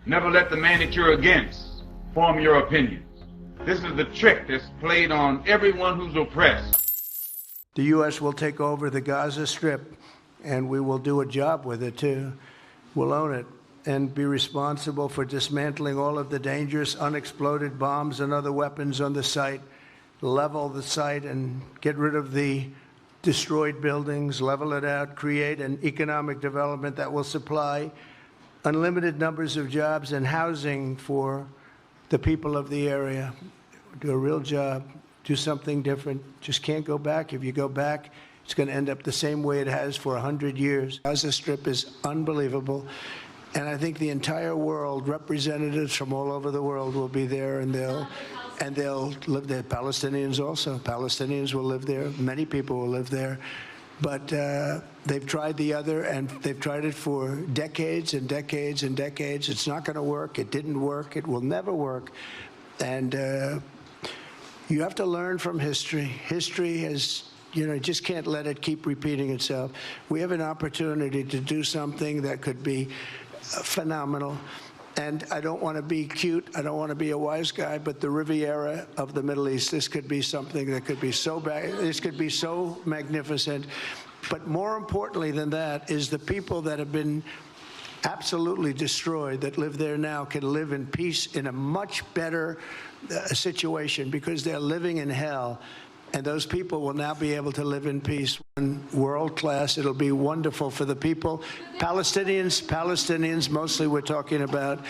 Never let the man that you're against form your opinions. This is the trick that's played on everyone who's oppressed. The U.S. will take over the Gaza Strip, and we will do a job with it, too. We'll own it and be responsible for dismantling all of the dangerous unexploded bombs and other weapons on the site, level the site and get rid of the destroyed buildings, level it out, create an economic development that will supply unlimited numbers of jobs and housing for the people of the area. Do a real job, do something different. Just can't go back. If you go back, it's going to end up the same way it has for 100 years. Gaza Strip is unbelievable. And I think the entire world, representatives from all over the world will be there, and they'll live there. Palestinians also. Palestinians will live there. Many people will live there. But they've tried the other, and they've tried it for decades and decades and decades. It's not going to work. It didn't work. It will never work. And you have to learn from history. History has, just can't let it keep repeating itself. We have an opportunity to do something that could be phenomenal. And I don't want to be cute. I don't want to be a wise guy, but the Riviera of the Middle East, this could be something that could be so bad. This could be so magnificent. But more importantly than that is the people that have been absolutely destroyed that live there now can live in peace in a much better situation because they're living in hell. And those people will now be able to live in peace. World class. It'll be wonderful for the people. Palestinians mostly we're talking about.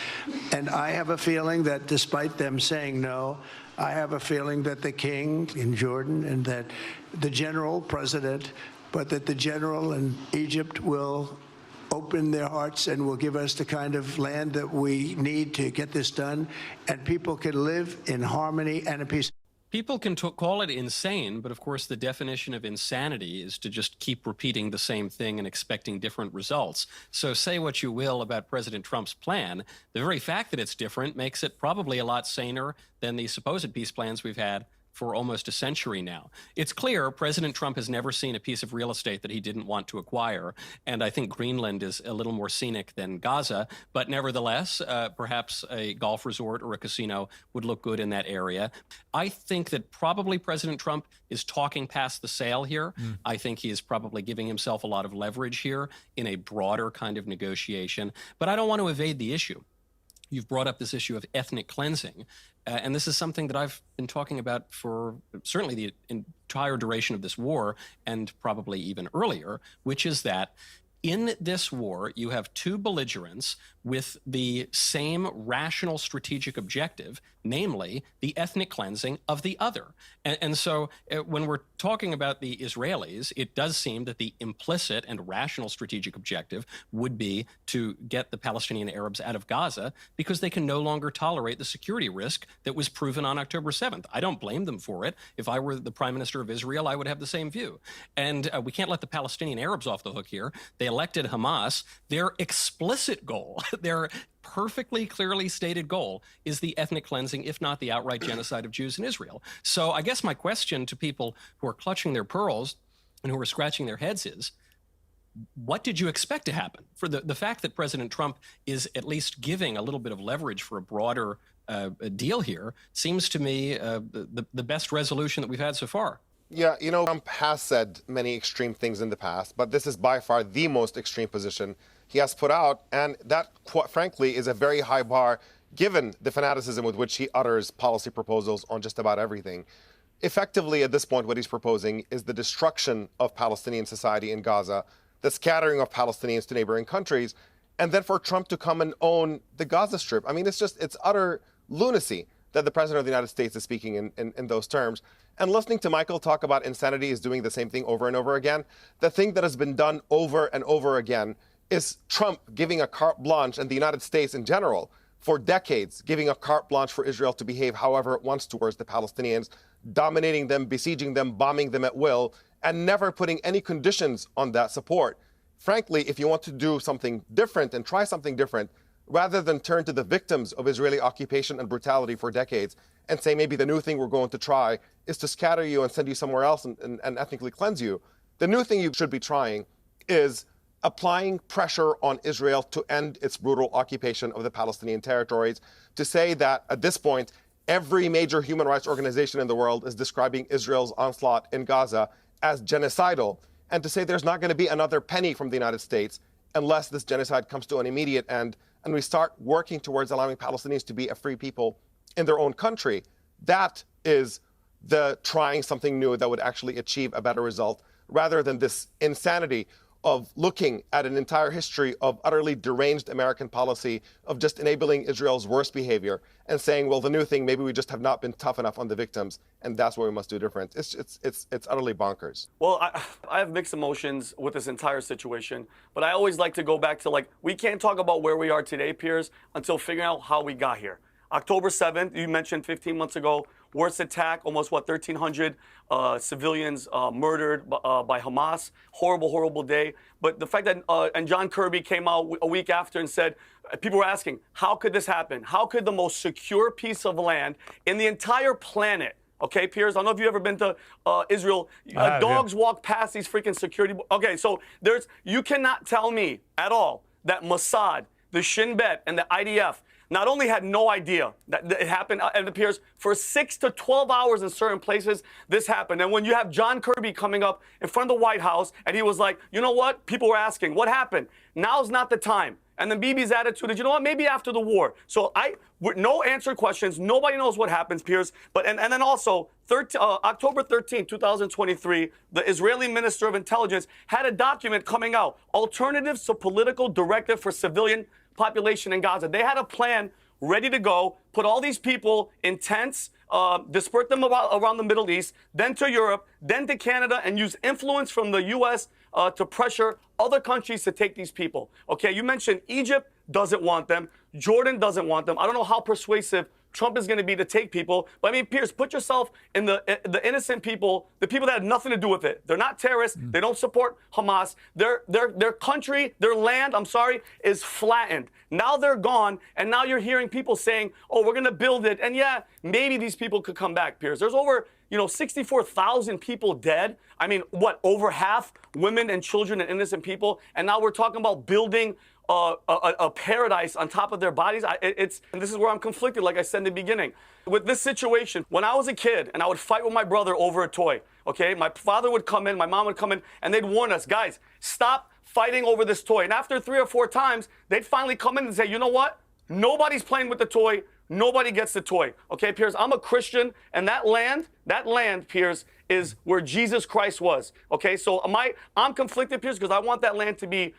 And I have a feeling that despite them saying no, I have a feeling that the king in Jordan and that the general president, but that the general in Egypt will open their hearts and will give us the kind of land that we need to get this done. And people can live in harmony and in peace. People can call it insane, but of course the definition of insanity is to just keep repeating the same thing and expecting different results. So say what you will about President Trump's plan, the very fact that it's different makes it probably a lot saner than the supposed peace plans we've had for almost a century now. It's clear President Trump has never seen a piece of real estate that he didn't want to acquire, and I think Greenland is a little more scenic than Gaza, but nevertheless, perhaps a golf resort or a casino would look good in that area. I think that probably President Trump is talking past the sale here. I think he is probably giving himself a lot of leverage here in a broader kind of negotiation, but I don't want to evade the issue. You've brought up this issue of ethnic cleansing. And this is something that I've been talking about for certainly the entire duration of this war and probably even earlier, which is that in this war, you have two belligerents with the same rational strategic objective, namely the ethnic cleansing of the other. And so when we're talking about the Israelis, it does seem that the implicit and rational strategic objective would be to get the Palestinian Arabs out of Gaza because they can no longer tolerate the security risk that was proven on October 7th. I don't blame them for it. If I were the prime minister of Israel, I would have the same view. And we can't let the Palestinian Arabs off the hook here. They elected Hamas. Their explicit goal, their perfectly clearly stated goal is the ethnic cleansing, if not the outright genocide of Jews in Israel. So I guess my question to people who are clutching their pearls and who are scratching their heads is, what did you expect to happen? For the fact that President Trump is at least giving a little bit of leverage for a broader deal here seems to me the best resolution that we've had so far. Yeah, Trump has said many extreme things in the past, but this is by far the most extreme position he has put out, and that, quite frankly, is a very high bar given the fanaticism with which he utters policy proposals on just about everything. Effectively, at this point, what he's proposing is the destruction of Palestinian society in Gaza, the scattering of Palestinians to neighboring countries, and then for Trump to come and own the Gaza Strip. I mean, it's utter lunacy that the President of the United States is speaking in those terms. And listening to Michael talk about insanity is doing the same thing over and over again. The thing that has been done over and over again is Trump giving a carte blanche, and the United States in general, for decades, giving a carte blanche for Israel to behave however it wants towards the Palestinians, dominating them, besieging them, bombing them at will, and never putting any conditions on that support. Frankly, if you want to do something different and try something different, rather than turn to the victims of Israeli occupation and brutality for decades and say maybe the new thing we're going to try is to scatter you and send you somewhere else and ethnically cleanse you, the new thing you should be trying is applying pressure on Israel to end its brutal occupation of the Palestinian territories, to say that at this point, every major human rights organization in the world is describing Israel's onslaught in Gaza as genocidal, and to say there's not going to be another penny from the United States unless this genocide comes to an immediate end and we start working towards allowing Palestinians to be a free people in their own country. That is the trying something new that would actually achieve a better result, rather than this insanity of looking at an entire history of utterly deranged American policy of just enabling Israel's worst behavior and saying, well, the new thing, maybe we just have not been tough enough on the victims, and that's what we must do different. It's utterly bonkers. Well, I have mixed emotions with this entire situation, but I always like to go back to, like, we can't talk about where we are today, Piers, until figuring out how we got here. October 7th, you mentioned 15 months ago, worst attack, almost, 1,300 civilians murdered by Hamas. Horrible, horrible day. But the fact that, and John Kirby came out a week after and said, people were asking, how could this happen? How could the most secure piece of land in the entire planet, okay, Piers, I don't know if you've ever been to Israel. Dogs walk past these freaking security. Okay, so you cannot tell me at all that Mossad, the Shin Bet, and the IDF not only had no idea that it happened, it appears, for 6 to 12 hours in certain places, this happened. And when you have John Kirby coming up in front of the White House, and he was like, you know what? People were asking, what happened? Now's not the time. And then Bibi's attitude is, you know what, maybe after the war. So with no answered questions, nobody knows what happens, Piers. But and then also, October 13, 2023, the Israeli Minister of Intelligence had a document coming out, Alternatives to Political Directive for Civilian Population in Gaza. They had a plan ready to go, put all these people in tents, disperse them around the Middle East, then to Europe, then to Canada, and use influence from the U.S. To pressure other countries to take these people. Okay, you mentioned Egypt doesn't want them. Jordan doesn't want them. I don't know how persuasive Trump is going to be to take people. But I mean, Piers, put yourself in the innocent people, the people that had nothing to do with it. They're not terrorists. They don't support Hamas. Their country, their land, is flattened. Now they're gone, and now you're hearing people saying, oh, we're going to build it. And yeah, maybe these people could come back, Piers. There's over 64,000 people dead. I mean, over half women and children and innocent people. And now we're talking about building a paradise on top of their bodies. And this is where I'm conflicted, like I said in the beginning. With this situation, when I was a kid and I would fight with my brother over a toy, okay, my father would come in, my mom would come in, and they'd warn us, guys, stop fighting over this toy. And after 3 or 4 times, they'd finally come in and say, you know what? Nobody's playing with the toy. Nobody gets the toy. Okay, Piers, I'm a Christian, and that land, Piers, is where Jesus Christ was. Okay, so I'm conflicted, Piers, because I want that land to be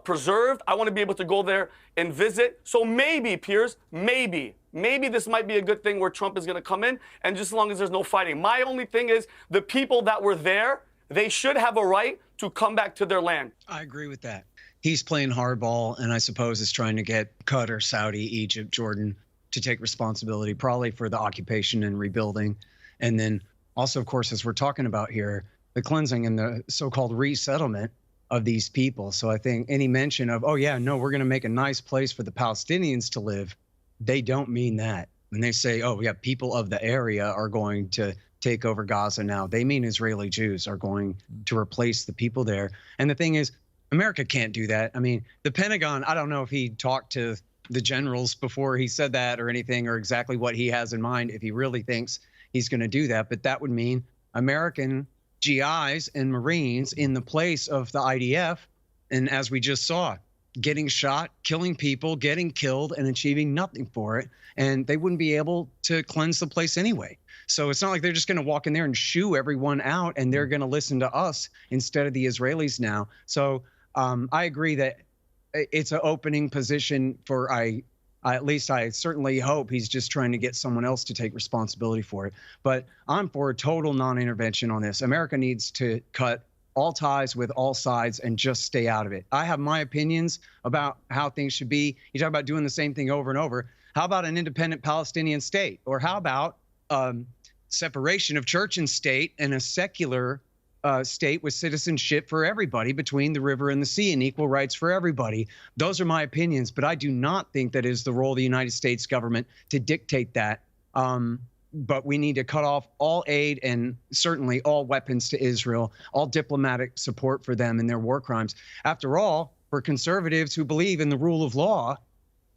preserved. I want to be able to go there and visit. So maybe, Piers, maybe this might be a good thing where Trump is going to come in, and just as long as there's no fighting. My only thing is the people that were there, they should have a right to come back to their land. I agree with that. He's playing hardball, and I suppose is trying to get Qatar, Saudi, Egypt, Jordan to take responsibility, probably for the occupation and rebuilding. And then also, of course, as we're talking about here, the cleansing and the so-called resettlement of these people. So I think any mention of, oh, yeah, no, we're going to make a nice place for the Palestinians to live, they don't mean that. When they say, oh, yeah, people of the area are going to take over Gaza now, they mean Israeli Jews are going to replace the people there. And the thing is, America can't do that. I mean, the Pentagon, I don't know if he talked to the generals before he said that or anything, or exactly what he has in mind, if he really thinks he's going to do that. But that would mean American GIs and Marines in the place of the IDF. And as we just saw, getting shot, killing people, getting killed, and achieving nothing for it. And they wouldn't be able to cleanse the place anyway. So it's not like they're just going to walk in there and shoo everyone out and they're going to listen to us instead of the Israelis now. So I agree that it's an opening position for at least I certainly hope he's just trying to get someone else to take responsibility for it. But I'm for a total non-intervention on this. America needs to cut all ties with all sides and just stay out of it. I have my opinions about how things should be. You talk about doing the same thing over and over. How about an independent Palestinian state? Or how about separation of church and state and a secular state with citizenship for everybody between the river and the sea and equal rights for everybody? Those are my opinions, but I do not think that is the role of the United States government to dictate that. but we need to cut off all aid and certainly all weapons to Israel, all diplomatic support for them and their war crimes. After all, for conservatives who believe in the rule of law,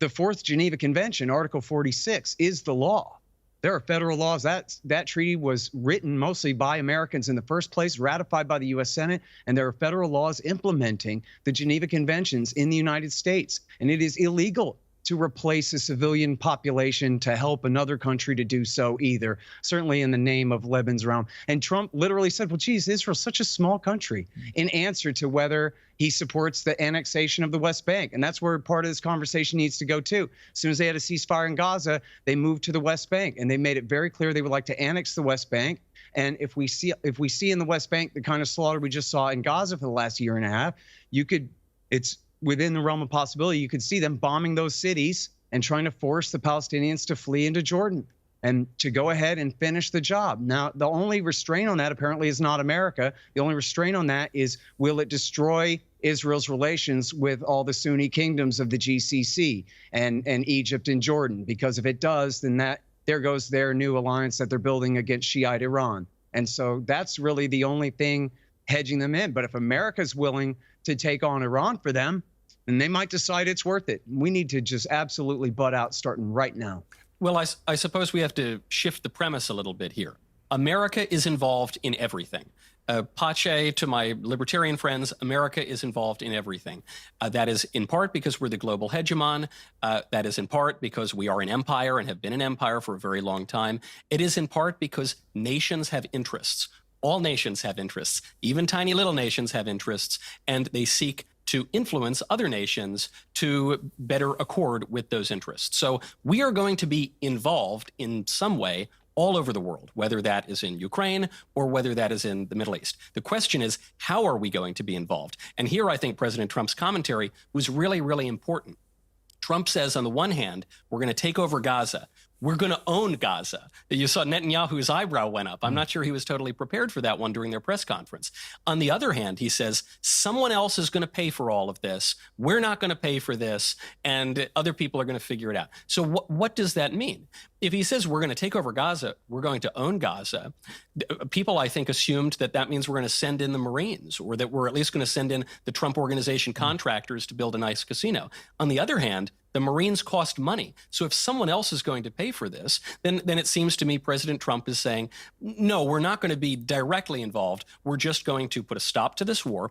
the Fourth Geneva Convention, Article 46, is the law. There are federal laws. That treaty was written mostly by Americans in the first place, ratified by the U.S. Senate, and there are federal laws implementing the Geneva Conventions in the United States. And it is illegal to replace a civilian population to help another country to do so either, certainly in the name of Lebanon's realm. And Trump literally said, well, geez, Israel's such a small country, in answer to whether he supports the annexation of the West Bank. And that's where part of this conversation needs to go to. As soon as they had a ceasefire in Gaza, they moved to the West Bank, and they made it very clear they would like to annex the West Bank. And if we see in the West Bank the kind of slaughter we just saw in Gaza for the last year and a half, it's within the realm of possibility, you could see them bombing those cities and trying to force the Palestinians to flee into Jordan and to go ahead and finish the job. Now, the only restraint on that apparently is not America. The only restraint on that is, will it destroy Israel's relations with all the Sunni kingdoms of the GCC and Egypt and Jordan? Because if it does, then there goes their new alliance that they're building against Shiite Iran. And so that's really the only thing hedging them in. But if America's willing to take on Iran for them, and they might decide it's worth it. We need to just absolutely butt out starting right now. Well, I suppose we have to shift the premise a little bit here. America is involved in everything. Pace, to my libertarian friends, America is involved in everything. That is in part because we're the global hegemon. That is in part because we are an empire and have been an empire for a very long time. It is in part because nations have interests. All nations have interests. Even tiny little nations have interests, and they seek to influence other nations to better accord with those interests. So we are going to be involved in some way all over the world, whether that is in Ukraine or whether that is in the Middle East. The question is, how are we going to be involved? And here I think President Trump's commentary was really, really important. Trump says, on the one hand, we're going to take over Gaza. We're going to own Gaza. You saw Netanyahu's eyebrow went up. I'm not sure he was totally prepared for that one during their press conference. On the other hand, he says, someone else is going to pay for all of this. We're not going to pay for this, and other people are going to figure it out. So what does that mean? If he says we're going to take over Gaza, we're going to own Gaza, people, I think, assumed that means we're going to send in the Marines, or that we're at least going to send in the Trump Organization contractors to build a nice casino. On the other hand, the Marines cost money. So if someone else is going to pay for this, then it seems to me President Trump is saying, no, we're not going to be directly involved. We're just going to put a stop to this war,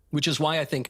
which is why I think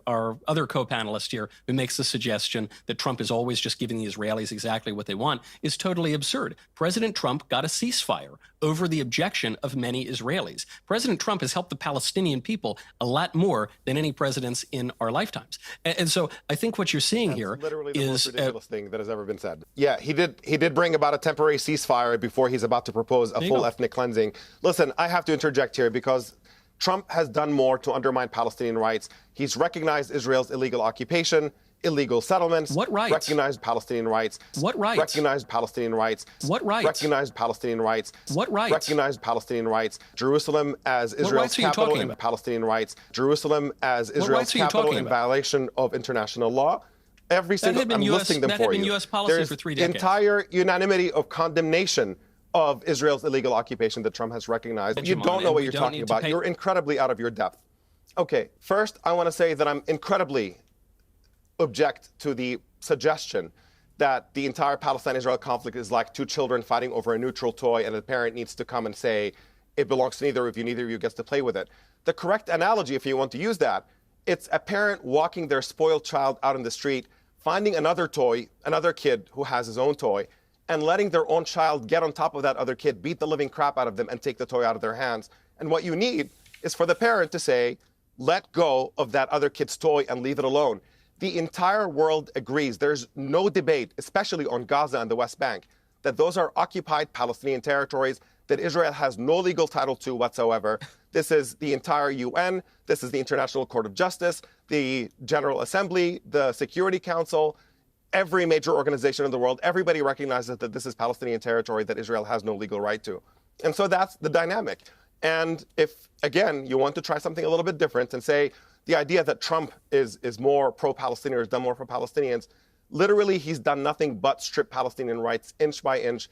our other co-panelist here, who makes the suggestion that Trump is always just giving the Israelis exactly what they want, is totally absurd. President Trump got a ceasefire over the objection of many Israelis. President Trump has helped the Palestinian people a lot more than any presidents in our lifetimes. And so I think what you're seeing here is literally the most ridiculous thing that has ever been said. Yeah, he did bring about a temporary ceasefire before he's about to propose a full ethnic cleansing. Listen, I have to interject here because Trump has done more to undermine Palestinian rights. He's recognized Israel's illegal occupation, illegal settlements. What rights? Recognized Palestinian rights. What rights? Recognized Palestinian rights. What rights? Recognized Palestinian rights. What rights? Recognized Palestinian rights. Jerusalem as Israel's capital and Palestinian rights. Jerusalem as Israel's capital in violation of international law. Every single, I'm listing them for you. That had been U.S. policy There's for 3 decades. Entire unanimity of condemnation of Israel's illegal occupation that Trump has recognized. You don't know what you're talking about. You're incredibly out of your depth. Okay, first, I want to say that I'm incredibly object to the suggestion that the entire Palestine-Israel conflict is like two children fighting over a neutral toy and the parent needs to come and say, it belongs to neither of you gets to play with it. The correct analogy, if you want to use that, it's a parent walking their spoiled child out in the street, finding another toy, another kid who has his own toy, and letting their own child get on top of that other kid, beat the living crap out of them, and take the toy out of their hands. And what you need is for the parent to say, let go of that other kid's toy and leave it alone. The entire world agrees. There's no debate, especially on Gaza and the West Bank, that those are occupied Palestinian territories that Israel has no legal title to whatsoever. This is the entire UN. This is the International Court of Justice, the General Assembly, the Security Council. Every major organization in the world, everybody recognizes that this is Palestinian territory that Israel has no legal right to. And so that's the dynamic. And if, again, you want to try something a little bit different and say the idea that Trump is more pro-Palestinian or has done more for Palestinians, literally he's done nothing but strip Palestinian rights inch by inch.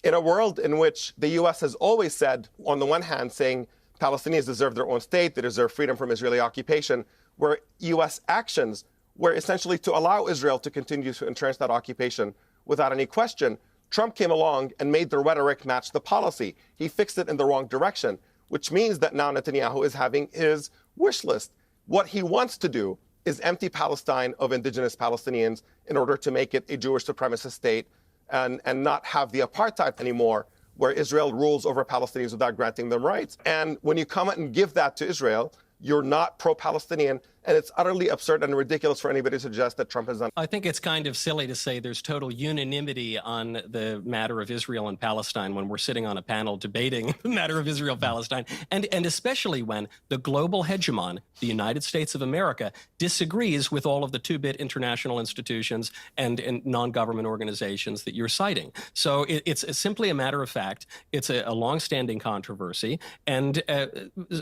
In a world in which the U.S. has always said, on the one hand, saying Palestinians deserve their own state, they deserve freedom from Israeli occupation, where U.S. actions were essentially to allow Israel to continue to entrench that occupation without any question, Trump came along and made the rhetoric match the policy. He fixed it in the wrong direction, which means that now Netanyahu is having his wish list. What he wants to do is empty Palestine of indigenous Palestinians in order to make it a Jewish supremacist state and not have the apartheid anymore, where Israel rules over Palestinians without granting them rights. And when you come and give that to Israel, you're not pro-Palestinian, and it's utterly absurd and ridiculous for anybody to suggest that Trump has done. I think it's kind of silly to say there's total unanimity on the matter of Israel and Palestine when we're sitting on a panel debating the matter of Israel-Palestine, and especially when the global hegemon, the United States of America, disagrees with all of the two-bit international institutions and non-government organizations that you're citing. So it's simply a matter of fact. It's a long-standing controversy, and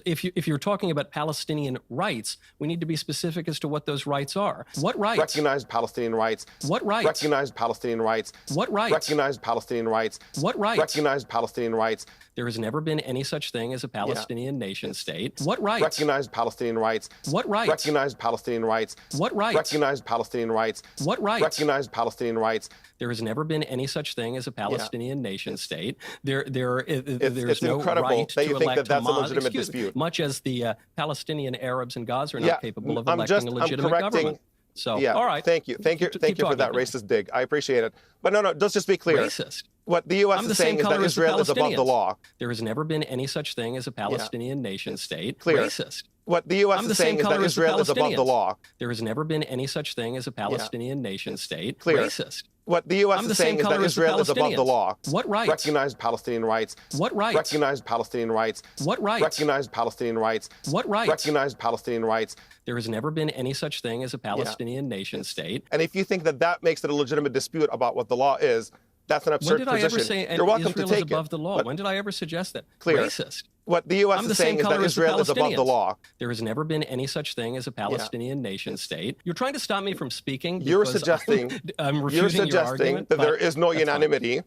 if you're talking about Palestinian rights, we need to be specific as to what those rights are. What rights? Recognized Palestinian rights. What rights? Recognized Palestinian rights. What rights? Recognized Palestinian rights. What rights? Recognized Palestinian rights. There has never been any such thing as a Palestinian nation state. What rights? Recognized Palestinian rights. What rights? Recognized Palestinian rights. What rights? Recognized Palestinian rights. What rights? Recognized Palestinian rights. There has never been any such thing as a Palestinian nation state. There's it's no incredible right that you to think elect that that's a Hamas, legitimate dispute. much as the Palestinian Arabs in Gaza are not capable of I'm electing a legitimate government. So, all right. Thank you for that racist dig. I appreciate it. But no, let's just be clear. Racist. What the U.S. is saying is that Israel is above the law. There has never been any such thing as a Palestinian nation state. Clear. Racist. What the U.S. is saying is that Israel is above the law. There has never been any such thing as a Palestinian nation state. Clear. Racist. What the U.S. is saying is that Israel is above the law. What rights? Recognized Palestinian rights. What rights? Recognized Palestinian rights. What rights? Recognized Palestinian rights. What rights? Recognized Palestinian rights. There has never been any such thing as a Palestinian nation state. And if you think that that makes it a legitimate dispute about what the law is, that's an absurd position. When did I ever say You're welcome Israel to take is above it. the law? But when did I ever suggest that? Clear. Racist. What the U.S. is saying is that Israel is above the law. There has never been any such thing as a Palestinian nation state. You're trying to stop me from speaking. You're suggesting that there is no unanimity.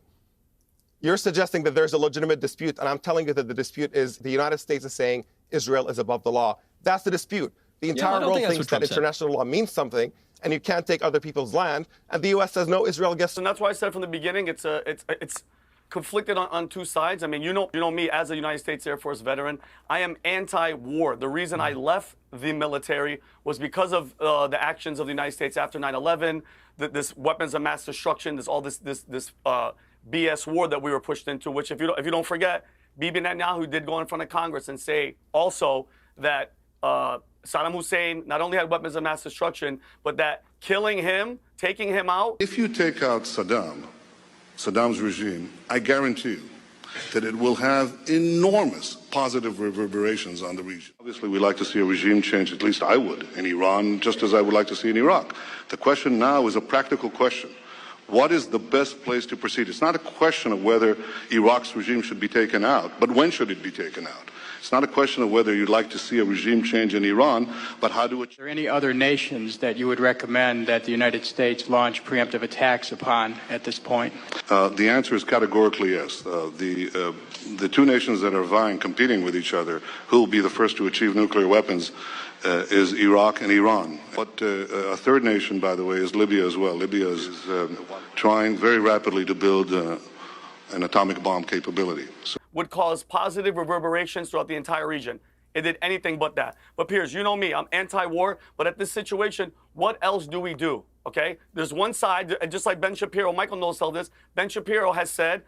You're suggesting that there's a legitimate dispute, and I'm telling you that the dispute is the United States is saying Israel is above the law. That's the dispute. The entire world thinks that international law means something, and you can't take other people's land. And the U.S. says no, Israel gets. And that's why I said from the beginning, it's conflicted on two sides. I mean, you know me as a United States Air Force veteran. I am anti-war. The reason I left the military was because of the actions of the United States after 9/11, this weapons of mass destruction, this BS war that we were pushed into. Which, if you don't forget, Bibi Netanyahu did go in front of Congress and say also that Saddam Hussein not only had weapons of mass destruction, but that killing him, taking him out. If you take out Saddam's regime, I guarantee you that it will have enormous positive reverberations on the region. Obviously, we like to see a regime change, at least I would, in Iran, just as I would like to see in Iraq. The question now is a practical question. What is the best place to proceed? It's not a question of whether Iraq's regime should be taken out, but when should it be taken out? It's not a question of whether you'd like to see a regime change in Iran, but how do it... Are there any other nations that you would recommend that the United States launch preemptive attacks upon at this point? The answer is categorically yes. The two nations that are vying, competing with each other, who will be the first to achieve nuclear weapons, is Iraq and Iran. But a third nation, by the way, is Libya as well. Libya is trying very rapidly to build an atomic bomb capability. Would cause positive reverberations throughout the entire region. It did anything but that. But Piers, you know me, I'm anti-war, but at this situation, what else do we do? Okay? There's one side, and just like Ben Shapiro, Michael knows all this, Ben Shapiro has said,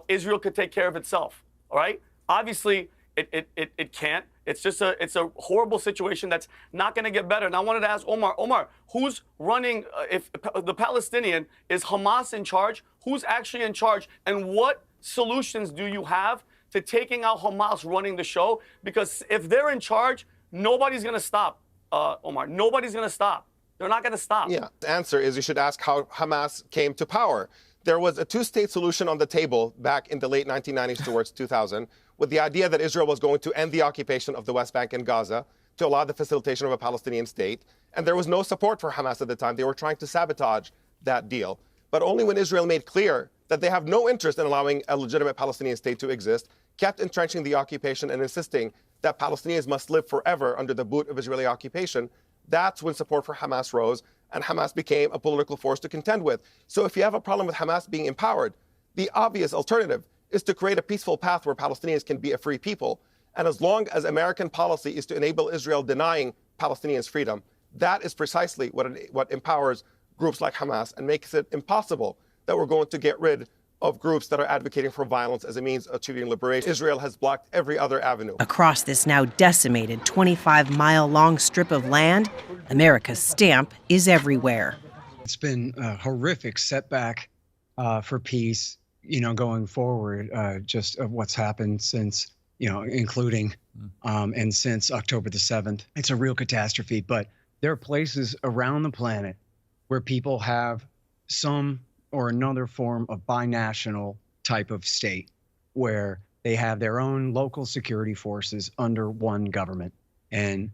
Israel could take care of itself. All right? Obviously, it can't. It's a horrible situation that's not going to get better. And I wanted to ask Omar, who's running, if the Palestinian, is Hamas in charge? Who's actually in charge? And what solutions do you have to taking out Hamas running the show? Because if they're in charge, nobody's going to stop, Omar. Nobody's going to stop. They're not going to stop. Yeah. The answer is you should ask how Hamas came to power. There was a two-state solution on the table back in the late 1990s towards 2000 with the idea that Israel was going to end the occupation of the West Bank and Gaza to allow the facilitation of a Palestinian state. And there was no support for Hamas at the time. They were trying to sabotage that deal. But only when Israel made clear that they have no interest in allowing a legitimate Palestinian state to exist, kept entrenching the occupation and insisting that Palestinians must live forever under the boot of Israeli occupation, that's when support for Hamas rose, and Hamas became a political force to contend with. So if you have a problem with Hamas being empowered, the obvious alternative is to create a peaceful path where Palestinians can be a free people. And as long as American policy is to enable Israel denying Palestinians freedom, that is precisely what empowers groups like Hamas and makes it impossible that we're going to get rid of groups that are advocating for violence as a means of achieving liberation. Israel has blocked every other avenue. Across this now decimated 25-mile-long strip of land, America's stamp is everywhere. It's been a horrific setback for peace, going forward, just of what's happened since, including and since October the 7th. It's a real catastrophe, but there are places around the planet where people have some or another form of binational type of state where they have their own local security forces under one government. And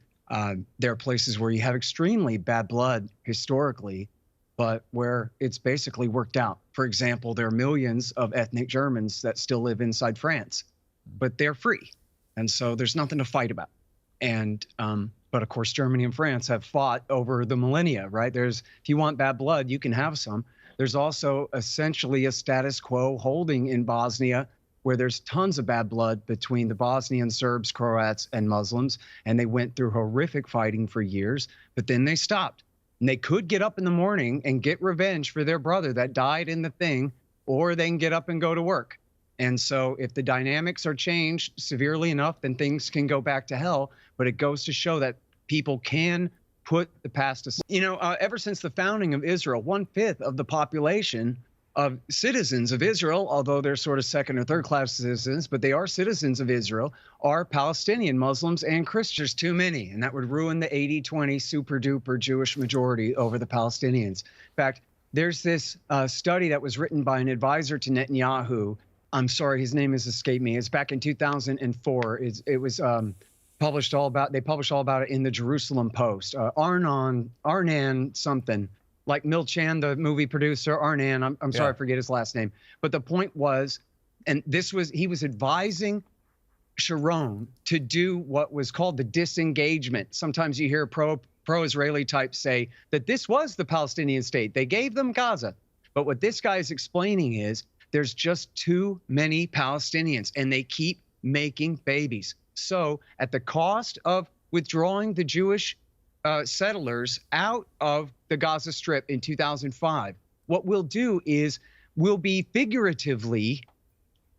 there are places where you have extremely bad blood historically, but where it's basically worked out. For example, there are millions of ethnic Germans that still live inside France, but they're free. And so there's nothing to fight about. And but of course, Germany and France have fought over the millennia, right? If you want bad blood, you can have some. There's also essentially a status quo holding in Bosnia where there's tons of bad blood between the Bosnian Serbs, Croats, and Muslims. And they went through horrific fighting for years, but then they stopped. And they could get up in the morning and get revenge for their brother that died in the thing, or they can get up and go to work. And so if the dynamics are changed severely enough, then things can go back to hell. But it goes to show that people can put the past aside. Ever since the founding of Israel, 1/5 of the population of citizens of Israel, although they're sort of second or third class citizens, but they are citizens of Israel, are Palestinian Muslims and Christians. Too many, and that would ruin the 80-20 super duper Jewish majority over the Palestinians. In fact, there's this study that was written by an advisor to Netanyahu. I'm sorry, his name has escaped me. It's back in 2004. It was published all about it in the Jerusalem Post. Arnan something, like Milchan, the movie producer. Arnan, I'm sorry, I forget his last name. But the point was, and he was advising Sharon to do what was called the disengagement. Sometimes you hear pro-Israeli types say that this was the Palestinian state. They gave them Gaza. But what this guy is explaining is there's just too many Palestinians, and they keep making babies. So at the cost of withdrawing the Jewish settlers out of the Gaza Strip in 2005, what we'll do is we'll be figuratively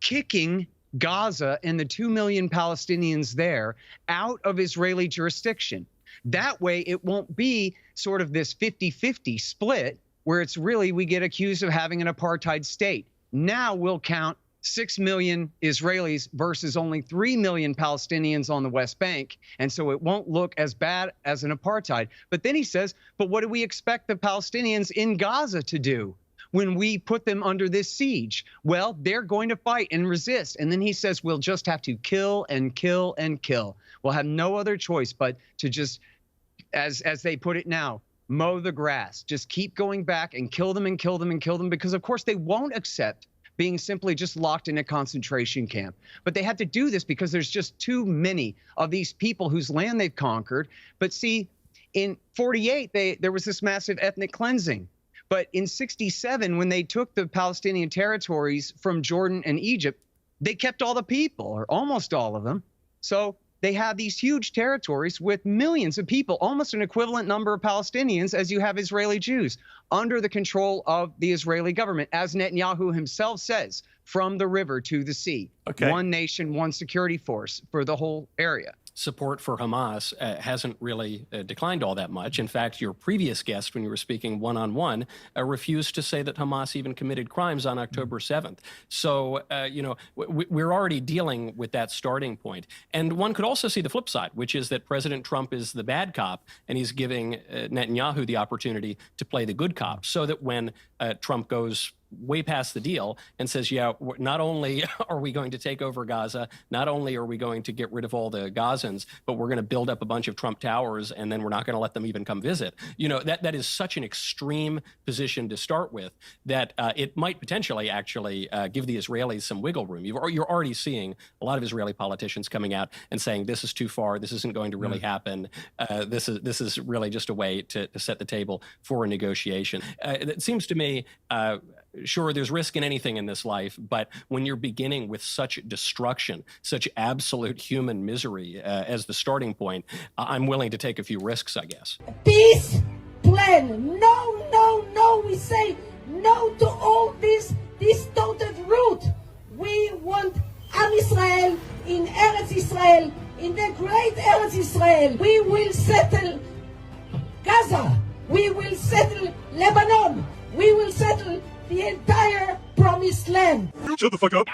kicking Gaza and the 2 million Palestinians there out of Israeli jurisdiction. That way, it won't be sort of this 50-50 split where it's really we get accused of having an apartheid state. Now we'll count 6 million Israelis versus only 3 million Palestinians on the West Bank. And so it won't look as bad as an apartheid. But then he says, but what do we expect the Palestinians in Gaza to do when we put them under this siege? Well, they're going to fight and resist. And then he says, we'll just have to kill and kill and kill. We'll have no other choice but to just, as they put it now, mow the grass. Just keep going back and kill them and kill them and kill them, because of course they won't accept being simply just locked in a concentration camp. But they had to do this because there's just too many of these people whose land they've conquered. But see, in 48, there was this massive ethnic cleansing. But in 67, when they took the Palestinian territories from Jordan and Egypt, they kept all the people, or almost all of them. So they have these huge territories with millions of people, almost an equivalent number of Palestinians as you have Israeli Jews, under the control of the Israeli government, as Netanyahu himself says, from the river to the sea. Okay. One nation, one security force for the whole area. Support for Hamas hasn't really declined all that much. In fact, your previous guest, when you were speaking one-on-one, refused to say that Hamas even committed crimes on October 7th. So, we're already dealing with that starting point. And one could also see the flip side, which is that President Trump is the bad cop, and he's giving Netanyahu the opportunity to play the good cop, so that when Trump goes way past the deal and says, yeah, not only are we going to take over Gaza, not only are we going to get rid of all the Gazans, but we're going to build up a bunch of Trump towers, and then we're not going to let them even come visit. That is such an extreme position to start with that it might potentially actually give the Israelis some wiggle room. You're already seeing a lot of Israeli politicians coming out and saying this is too far, this isn't going to really happen, this is really just a way to set the table for a negotiation. It seems to me, sure, there's risk in anything in this life, but when you're beginning with such destruction, such absolute human misery as the starting point, I'm willing to take a few risks, I guess. Peace plan. No, no, no. We say no to all this distorted route. We want Am Israel in Eretz Israel, in the great Eretz Israel. We will settle Gaza. We will settle Lebanon. We will settle the entire promised land. Shut the fuck up.